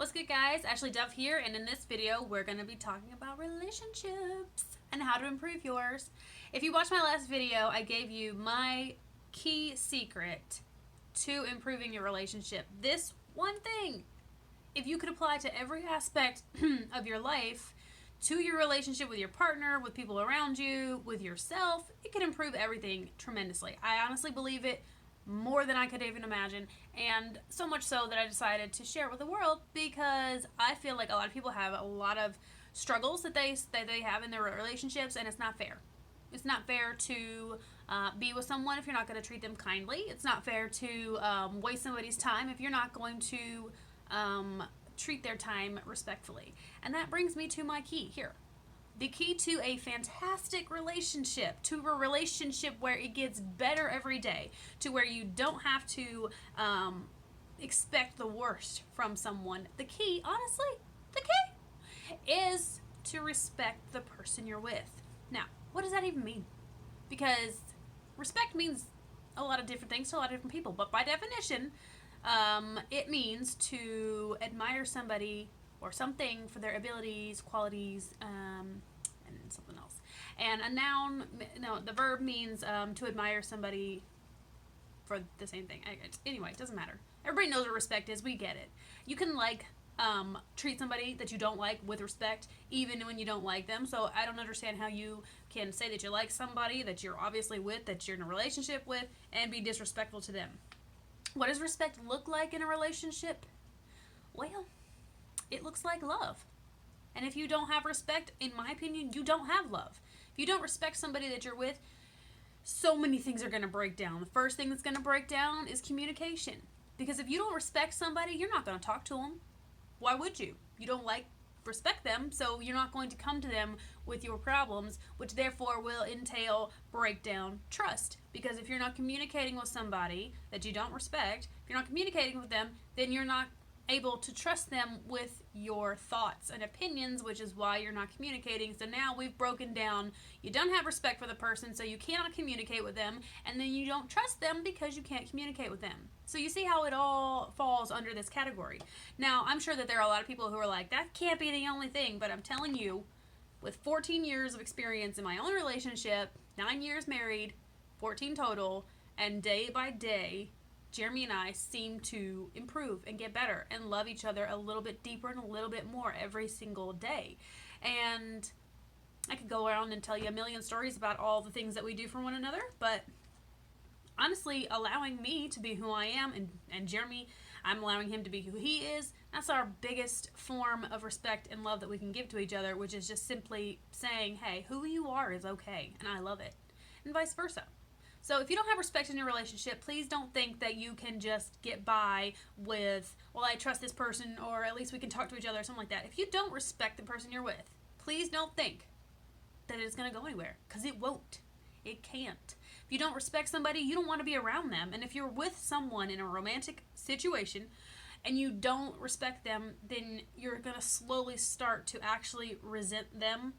What's good, guys? Ashley Duff here, and in this video we're going to be talking about relationships and how to improve yours. If you watched my last video, I gave you my key secret to improving your relationship. This one thing, if you could apply to every aspect of your life, to your relationship with your partner, with people around you, with yourself, it could improve everything tremendously. I honestly believe it more than I could even imagine, and so much so that I decided to share it with the world because I feel like a lot of people have a lot of struggles that they have in their relationships, and it's not fair. It's not fair to be with someone if you're not going to treat them kindly. It's not fair to waste somebody's time if you're not going to treat their time respectfully. And that brings me to my key here. The key to a fantastic relationship, to a relationship where it gets better every day, to where you don't have to expect the worst from someone. The key, honestly, the key is to respect the person you're with. Now, what does that even mean? Because respect means a lot of different things to a lot of different people, but by definition, it means to admire somebody or something for their abilities, qualities, and something else. And a noun, no, the verb means to admire somebody for the same thing. Anyway, it doesn't matter. Everybody knows what respect is. We get it. You can treat somebody that you don't like with respect, even when you don't like them. So I don't understand how you can say that you like somebody that you're obviously with, that you're in a relationship with, and be disrespectful to them. What does respect look like in a relationship? Well, it looks like love. And if you don't have respect, in my opinion, you don't have love. If you don't respect somebody that you're with, so many things are going to break down. The first thing that's going to break down is communication. Because if you don't respect somebody, you're not going to talk to them. Why would you? You don't respect them, so you're not going to come to them with your problems, which therefore will entail breakdown trust. Because if you're not communicating with somebody that you don't respect, if you're not communicating with them, then you're not able to trust them with your thoughts and opinions, which is why you're not communicating. So now we've broken down, you don't have respect for the person, so you cannot communicate with them, and then you don't trust them because you can't communicate with them. So you see how it all falls under this category. Now, I'm sure that there are a lot of people who are like, that can't be the only thing, but I'm telling you, with 14 years of experience in my own relationship, 9 years married, 14 total, and day by day, Jeremy and I seem to improve and get better and love each other a little bit deeper and a little bit more every single day. And I could go around and tell you a million stories about all the things that we do for one another, but honestly, allowing me to be who I am and Jeremy, I'm allowing him to be who he is. That's our biggest form of respect and love that we can give to each other, which is just simply saying, hey, who you are is okay, and I love it, and vice versa. So if you don't have respect in your relationship, please don't think that you can just get by with, well, I trust this person, or at least we can talk to each other, or something like that. If you don't respect the person you're with, please don't think that it's going to go anywhere, because it won't. It can't. If you don't respect somebody, you don't want to be around them. And if you're with someone in a romantic situation and you don't respect them, then you're going to slowly start to actually resent them.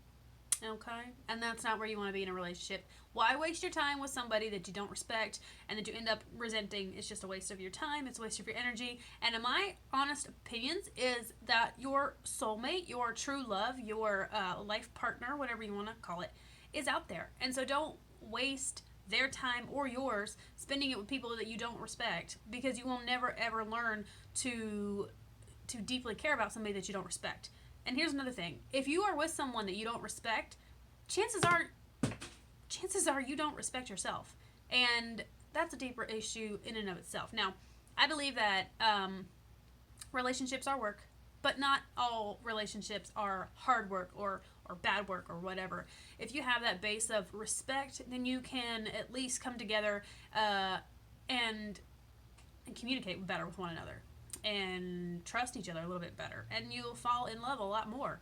Okay? And that's not where you want to be in a relationship. Why waste your time with somebody that you don't respect and that you end up resenting? It's just a waste of your time. It's a waste of your energy. And in my honest opinions is that your soulmate, your true love, your life partner, whatever you want to call it, is out there. And so don't waste their time or yours spending it with people that you don't respect, because you will never ever learn to deeply care about somebody that you don't respect. And here's another thing. If you are with someone that you don't respect, chances are you don't respect yourself. And that's a deeper issue in and of itself. Now, I believe that relationships are work, but not all relationships are hard work or bad work or whatever. If you have that base of respect, then you can at least come together and communicate better with one another and trust each other a little bit better, and you'll fall in love a lot more.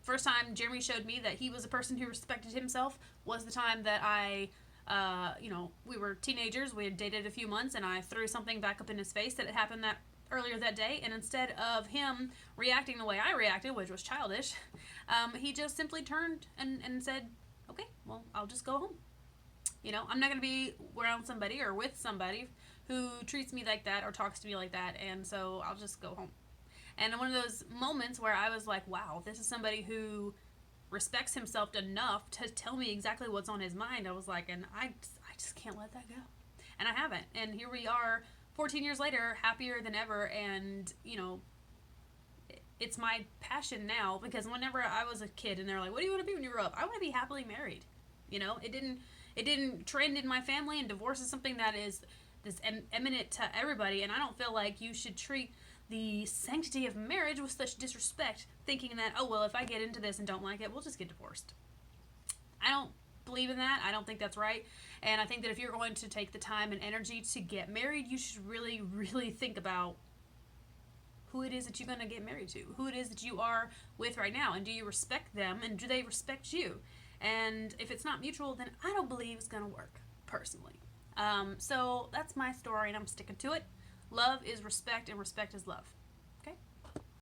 First time Jeremy showed me that he was a person who respected himself was the time that we were teenagers. We had dated a few months, and I threw something back up in his face that had happened earlier that day, and instead of him reacting the way I reacted, which was childish, he just simply turned and said, okay, well, I'll just go home. I'm not going to be around somebody or with somebody who treats me like that or talks to me like that, and so I'll just go home. And one of those moments where I was like, wow, this is somebody who respects himself enough to tell me exactly what's on his mind. I was like, and I just can't let that go. And I haven't. And here we are 14 years later, happier than ever. And, you know, it's my passion now, because whenever I was a kid and they're like, what do you want to be when you grow up? I want to be happily married. You know, it didn't trend in my family, and divorce is something that is this eminent to everybody. And I don't feel like you should treat the sanctity of marriage with such disrespect, thinking that, oh, well, if I get into this and don't like it, we'll just get divorced. I don't believe in that. I don't think that's right. And I think that if you're going to take the time and energy to get married, you should really, really think about who it is that you're going to get married to, who it is that you are with right now, and do you respect them, and do they respect you? And if it's not mutual, then I don't believe it's going to work, personally. So that's my story, and I'm sticking to it. Love is respect, and respect is love.